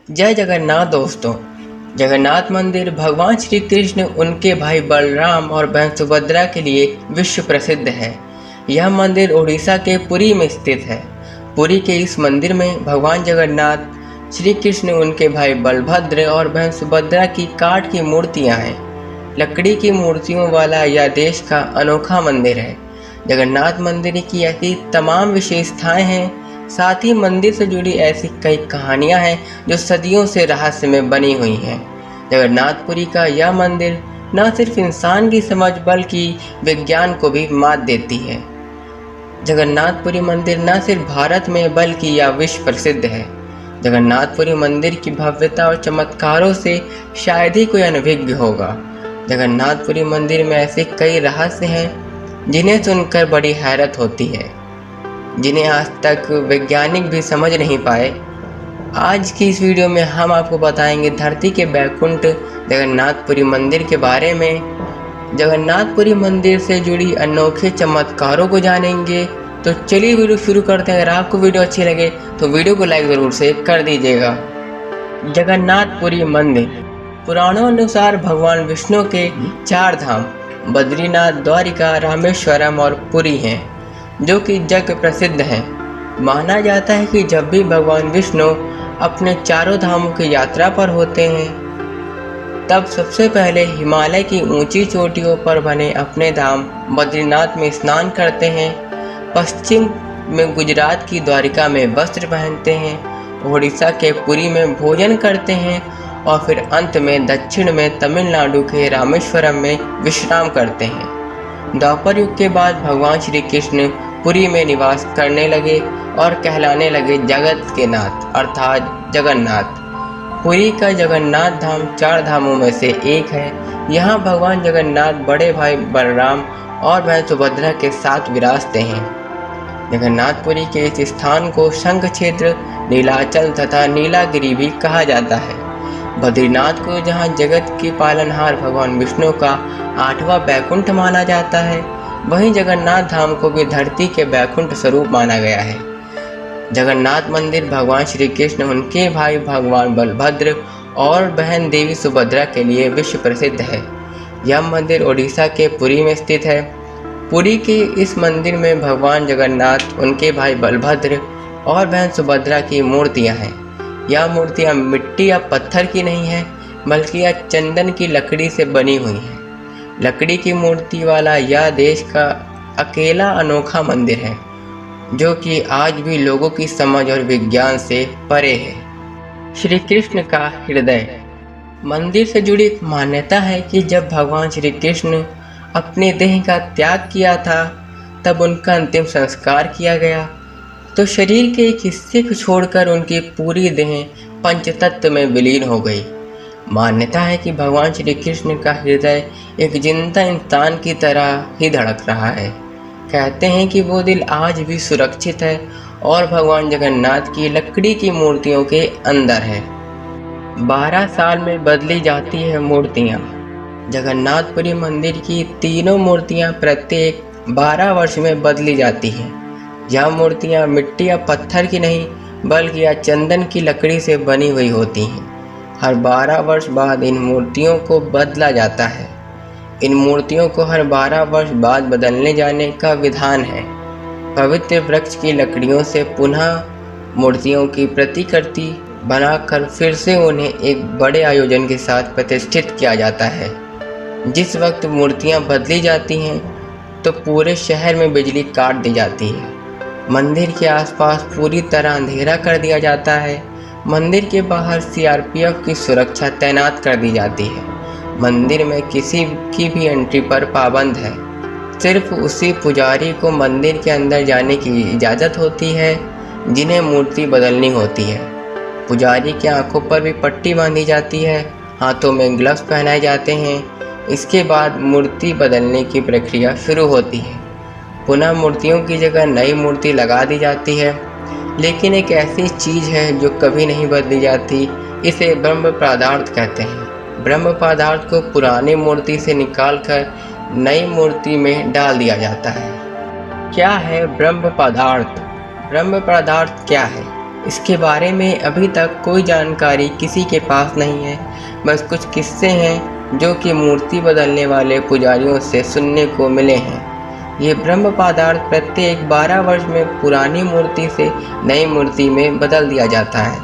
जय जगन्नाथ दोस्तों। जगन्नाथ मंदिर भगवान श्री कृष्ण, उनके भाई बलराम और बहन सुभद्रा के लिए विश्व प्रसिद्ध है। यह मंदिर उड़ीसा के पुरी में स्थित है। पुरी के इस मंदिर में भगवान जगन्नाथ, श्री कृष्ण, उनके भाई बलभद्र और बहन सुभद्रा की काठ की मूर्तियां हैं। लकड़ी की मूर्तियों वाला यह देश का अनोखा मंदिर है। जगन्नाथ मंदिर की ऐसी तमाम विशेषताएं हैं, साथ ही मंदिर से जुड़ी ऐसी कई कहानियां हैं जो सदियों से रहस्य में बनी हुई हैं। जगन्नाथपुरी का यह मंदिर न सिर्फ इंसान की समझ बल्कि विज्ञान को भी मात देती है। जगन्नाथपुरी मंदिर न सिर्फ भारत में बल्कि यह विश्व प्रसिद्ध है। जगन्नाथपुरी मंदिर की भव्यता और चमत्कारों से शायद ही कोई अनभिज्ञ होगा। जगन्नाथपुरी मंदिर में ऐसे कई रहस्य हैं जिन्हें सुनकर बड़ी हैरत होती है, जिन्हें आज तक वैज्ञानिक भी समझ नहीं पाए। आज की इस वीडियो में हम आपको बताएंगे धरती के बैकुंठ जगन्नाथपुरी मंदिर के बारे में। जगन्नाथपुरी मंदिर से जुड़ी अनोखे चमत्कारों को जानेंगे। तो चलिए वीडियो शुरू करते हैं। अगर आपको वीडियो अच्छी लगे तो वीडियो को लाइक ज़रूर से कर दीजिएगा। जगन्नाथपुरी मंदिर पुराणों अनुसार भगवान विष्णु के 4 धाम बद्रीनाथ, द्वारिका, रामेश्वरम और पुरी हैं, जो कि जग प्रसिद्ध हैं। माना जाता है कि जब भी भगवान विष्णु अपने चारों धामों की यात्रा पर होते हैं, तब सबसे पहले हिमालय की ऊंची चोटियों पर बने अपने धाम बद्रीनाथ में स्नान करते हैं, पश्चिम में गुजरात की द्वारिका में वस्त्र पहनते हैं, उड़ीसा के पुरी में भोजन करते हैं और फिर अंत में दक्षिण में तमिलनाडु के रामेश्वरम में विश्राम करते हैं। द्वापर युग के बाद भगवान श्री कृष्ण पुरी में निवास करने लगे और कहलाने लगे जगत के नाथ अर्थात जगन्नाथ। पुरी का जगन्नाथ धाम 4 धामों में से एक है। यहाँ भगवान जगन्नाथ बड़े भाई बलराम और बहन सुभद्रा के साथ विराजते हैं। जगन्नाथपुरी के इस स्थान को शंख क्षेत्र, नीलाचल तथा नीलागिरी भी कहा जाता है। बद्रीनाथ को जहाँ जगत के पालनहार भगवान विष्णु का 8वां बैकुंठ माना जाता है, वहीं जगन्नाथ धाम को भी धरती के बैकुंठ स्वरूप माना गया है। जगन्नाथ मंदिर भगवान श्री कृष्ण, उनके भाई भगवान बलभद्र और बहन देवी सुभद्रा के लिए विश्व प्रसिद्ध है। यह मंदिर उड़ीसा के पुरी में स्थित है। पुरी के इस मंदिर में भगवान जगन्नाथ, उनके भाई बलभद्र और बहन सुभद्रा की मूर्तियां हैं। यह मूर्तियां मिट्टी या पत्थर की नहीं है, बल्कि यह चंदन की लकड़ी से बनी हुई है। लकड़ी की मूर्ति वाला यह देश का अकेला अनोखा मंदिर है, जो कि आज भी लोगों की समझ और विज्ञान से परे है। श्री कृष्ण का हृदय मंदिर से जुड़ी एक मान्यता है कि जब भगवान श्री कृष्ण अपने देह का त्याग किया था, तब उनका अंतिम संस्कार किया गया, तो शरीर के एक हिस्से को छोड़कर उनकी पूरी देह पंचतत्व में विलीन हो गई। मान्यता है कि भगवान श्री कृष्ण का हृदय एक जिंदा इंसान की तरह ही धड़क रहा है। कहते हैं कि वो दिल आज भी सुरक्षित है और भगवान जगन्नाथ की लकड़ी की मूर्तियों के अंदर है। 12 साल में बदली जाती है मूर्तियाँ। जगन्नाथपुरी मंदिर की तीनों मूर्तियाँ प्रत्येक 12 वर्ष में बदली जाती हैं। यह मूर्तियाँ मिट्टी या पत्थर की नहीं, बल्कि यह चंदन की लकड़ी से बनी हुई होती हैं। हर 12 वर्ष बाद इन मूर्तियों को बदला जाता है। इन मूर्तियों को हर 12 वर्ष बाद बदलने जाने का विधान है। पवित्र वृक्ष की लकड़ियों से पुनः मूर्तियों की प्रतिकृति बनाकर फिर से उन्हें एक बड़े आयोजन के साथ प्रतिष्ठित किया जाता है। जिस वक्त मूर्तियां बदली जाती हैं, तो पूरे शहर में बिजली काट दी जाती है। मंदिर के आसपास पूरी तरह अंधेरा कर दिया जाता है। मंदिर के बाहर सीआरपीएफ की सुरक्षा तैनात कर दी जाती है। मंदिर में किसी की भी एंट्री पर पाबंद है। सिर्फ उसी पुजारी को मंदिर के अंदर जाने की इजाज़त होती है जिन्हें मूर्ति बदलनी होती है। पुजारी की आंखों पर भी पट्टी बांधी जाती है, हाथों में ग्लव्स पहनाए जाते हैं। इसके बाद मूर्ति बदलने की प्रक्रिया शुरू होती है। पुनः मूर्तियों की जगह नई मूर्ति लगा दी जाती है। लेकिन एक ऐसी चीज़ है जो कभी नहीं बदली जाती, इसे ब्रह्म पदार्थ कहते हैं। ब्रह्म पदार्थ को पुरानी मूर्ति से निकालकर नई मूर्ति में डाल दिया जाता है। क्या है ब्रह्म पदार्थ? ब्रह्म पदार्थ क्या है? इसके बारे में अभी तक कोई जानकारी किसी के पास नहीं है। बस कुछ किस्से हैं जो कि मूर्ति बदलने वाले पुजारियों से सुनने को मिले हैं। ये ब्रह्म पदार्थ प्रत्येक 12 वर्ष में पुरानी मूर्ति से नई मूर्ति में बदल दिया जाता है,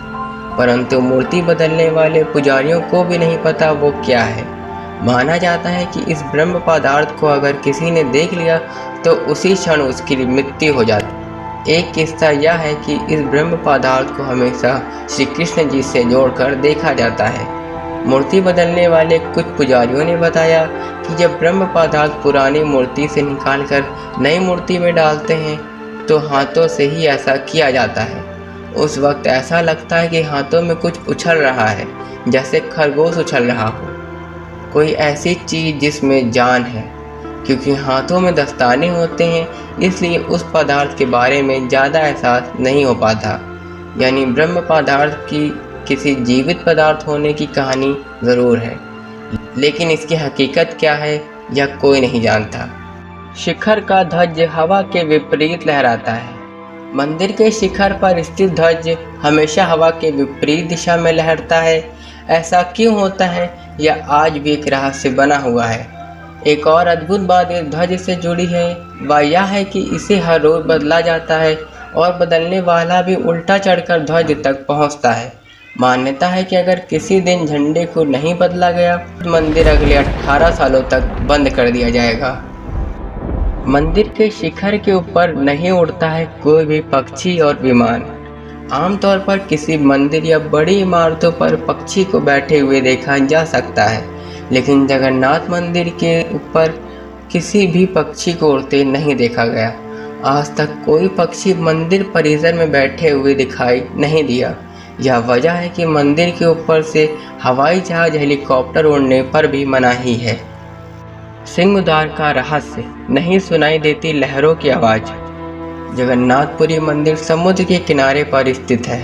परंतु मूर्ति बदलने वाले पुजारियों को भी नहीं पता वो क्या है। माना जाता है कि इस ब्रह्म पदार्थ को अगर किसी ने देख लिया तो उसी क्षण उसकी मृत्यु हो जाती। एक किस्सा यह है कि इस ब्रह्म पदार्थ को हमेशा श्री कृष्ण जी से जोड़कर देखा जाता है। मूर्ति बदलने वाले कुछ पुजारियों ने बताया कि जब ब्रह्म पदार्थ पुरानी मूर्ति से निकालकर नई मूर्ति में डालते हैं तो हाथों से ही ऐसा किया जाता है। उस वक्त ऐसा लगता है कि हाथों में कुछ उछल रहा है, जैसे खरगोश उछल रहा हो, कोई ऐसी चीज़ जिसमें जान है। क्योंकि हाथों में दस्ताने होते हैं इसलिए उस पदार्थ के बारे में ज़्यादा एहसास नहीं हो पाता। यानी ब्रह्म पदार्थ की किसी जीवित पदार्थ होने की कहानी ज़रूर है, लेकिन इसकी हकीकत क्या है यह कोई नहीं जानता। शिखर का ध्वज हवा के विपरीत लहराता है। मंदिर के शिखर पर स्थित ध्वज हमेशा हवा के विपरीत दिशा में लहरता है। ऐसा क्यों होता है यह आज भी एक रहस्य बना हुआ है। एक और अद्भुत बात इस ध्वज से जुड़ी है, वह यह है कि इसे हर रोज बदला जाता है और बदलने वाला भी उल्टा चढ़कर ध्वज तक पहुंचता है। मान्यता है कि अगर किसी दिन झंडे को नहीं बदला गया तो मंदिर अगले 18 सालों तक बंद कर दिया जाएगा। मंदिर के शिखर के ऊपर नहीं उड़ता है कोई भी पक्षी और विमान। आमतौर पर किसी मंदिर या बड़ी इमारतों पर पक्षी को बैठे हुए देखा जा सकता है, लेकिन जगन्नाथ मंदिर के ऊपर किसी भी पक्षी को उड़ते नहीं देखा गया। आज तक कोई पक्षी मंदिर परिसर में बैठे हुए दिखाई नहीं दिया। यह वजह है कि मंदिर के ऊपर से हवाई जहाज, हेलीकॉप्टर उड़ने पर भी मनाही है। सिंहद्वार का रहस्य, नहीं सुनाई देती लहरों की आवाज़। जगन्नाथपुरी मंदिर समुद्र के किनारे पर स्थित है।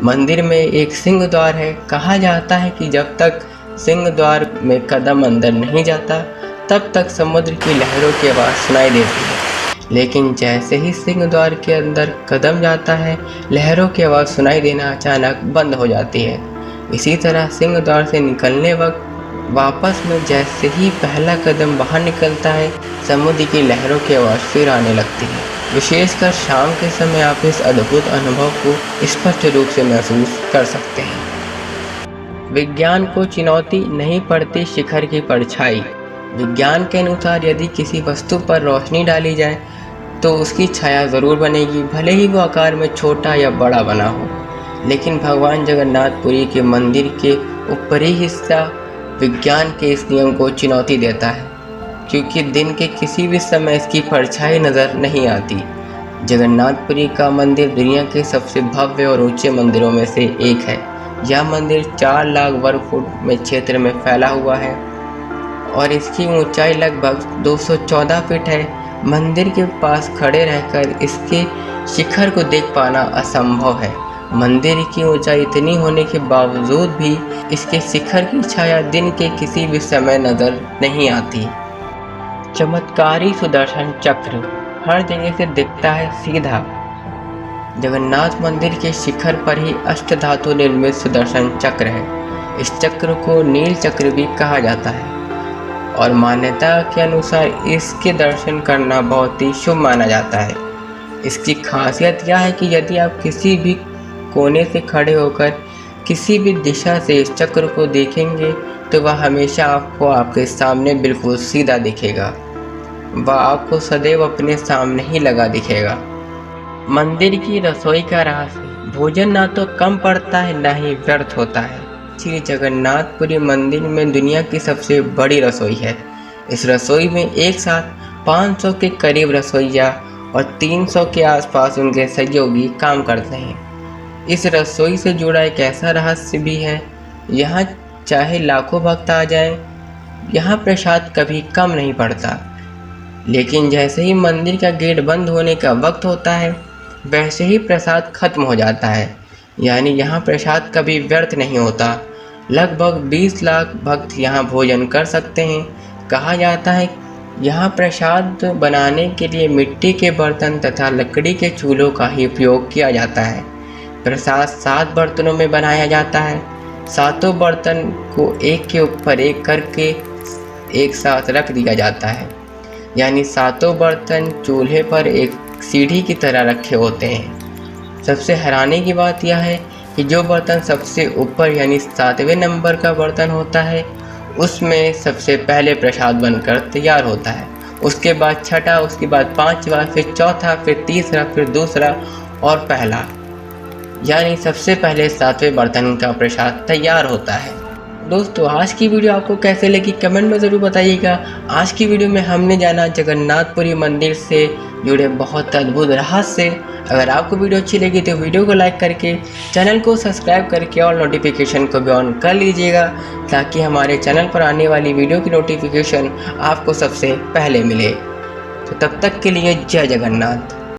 मंदिर में एक सिंहद्वार है। कहा जाता है कि जब तक सिंहद्वार में कदम अंदर नहीं जाता तब तक समुद्र की लहरों की आवाज़ सुनाई देती है, लेकिन जैसे ही सिंहद्वार के अंदर कदम जाता है लहरों की आवाज़ सुनाई देना अचानक बंद हो जाती है। इसी तरह सिंहद्वार से निकलने वक्त वापस में जैसे ही पहला कदम बाहर निकलता है समुद्र की लहरों की आवाज़ फिर आने लगती है। विशेषकर शाम के समय आप इस अद्भुत अनुभव को स्पष्ट रूप से महसूस कर सकते हैं। विज्ञान को चुनौती नहीं पड़ती शिखर की परछाई। विज्ञान के अनुसार यदि किसी वस्तु पर रोशनी डाली जाए तो उसकी छाया ज़रूर बनेगी, भले ही वो आकार में छोटा या बड़ा बना हो। लेकिन भगवान जगन्नाथपुरी के मंदिर के ऊपरी हिस्सा विज्ञान के इस नियम को चुनौती देता है, क्योंकि दिन के किसी भी समय इसकी परछाई नज़र नहीं आती। जगन्नाथपुरी का मंदिर दुनिया के सबसे भव्य और ऊंचे मंदिरों में से एक है। यह मंदिर 4 लाख वर्ग फुट में क्षेत्र में फैला हुआ है और इसकी ऊंचाई लगभग 214 फीट है। मंदिर के पास खड़े रहकर इसके शिखर को देख पाना असंभव है। मंदिर की ऊंचाई इतनी होने के बावजूद भी इसके शिखर की छाया दिन के किसी भी समय नजर नहीं आती। चमत्कारी सुदर्शन चक्र हर जगह से दिखता है सीधा। जगन्नाथ मंदिर के शिखर पर ही अष्टधातु निर्मित सुदर्शन चक्र है। इस चक्र को नील चक्र भी कहा जाता है और मान्यता के अनुसार इसके दर्शन करना बहुत ही शुभ माना जाता है। इसकी खासियत यह है कि यदि आप किसी भी कोने से खड़े होकर किसी भी दिशा से इस चक्र को देखेंगे तो वह हमेशा आपको आपके सामने बिल्कुल सीधा दिखेगा। वह आपको सदैव अपने सामने ही लगा दिखेगा। मंदिर की रसोई का रहस्य, भोजन ना तो कम पड़ता है ना ही व्यर्थ होता है। श्री जगन्नाथपुरी मंदिर में दुनिया की सबसे बड़ी रसोई है। इस रसोई में एक साथ 500 के करीब रसोइया और 300 के आसपास उनके सहयोगी काम करते हैं। इस रसोई से जुड़ा एक ऐसा रहस्य भी है, यहाँ चाहे लाखों भक्त आ जाएं, यहाँ प्रसाद कभी कम नहीं पड़ता। लेकिन जैसे ही मंदिर का गेट बंद होने का वक्त होता है वैसे ही प्रसाद खत्म हो जाता है। यानी यहाँ प्रसाद कभी व्यर्थ नहीं होता। लगभग 20 लाख भक्त यहाँ भोजन कर सकते हैं। कहा जाता है यहाँ प्रसाद बनाने के लिए मिट्टी के बर्तन तथा लकड़ी के चूल्हों का ही उपयोग किया जाता है। प्रसाद 7 बर्तनों में बनाया जाता है। सातों बर्तन को एक के ऊपर एक करके एक साथ रख दिया जाता है, यानी सातों बर्तन चूल्हे पर एक सीढ़ी की तरह रखे होते हैं। सबसे हैरानी की बात यह है कि जो बर्तन सबसे ऊपर यानी 7वें नंबर का बर्तन होता है, उसमें सबसे पहले प्रसाद बनकर तैयार होता है। उसके बाद छठा, उसके बाद 5वां, फिर चौथा, फिर तीसरा, फिर दूसरा और पहला, यानी सबसे पहले 7वें बर्तन का प्रसाद तैयार होता है। दोस्तों, आज की वीडियो आपको कैसे लगी कमेंट में ज़रूर बताइएगा। आज की वीडियो में हमने जाना जगन्नाथपुरी मंदिर से जुड़े बहुत अद्भुत रहस्य। अगर आपको वीडियो अच्छी लगी तो वीडियो को लाइक करके चैनल को सब्सक्राइब करके और नोटिफिकेशन को भी ऑन कर लीजिएगा, ताकि हमारे चैनल पर आने वाली वीडियो की नोटिफिकेशन आपको सबसे पहले मिले। तो तब तक के लिए जय जगन्नाथ।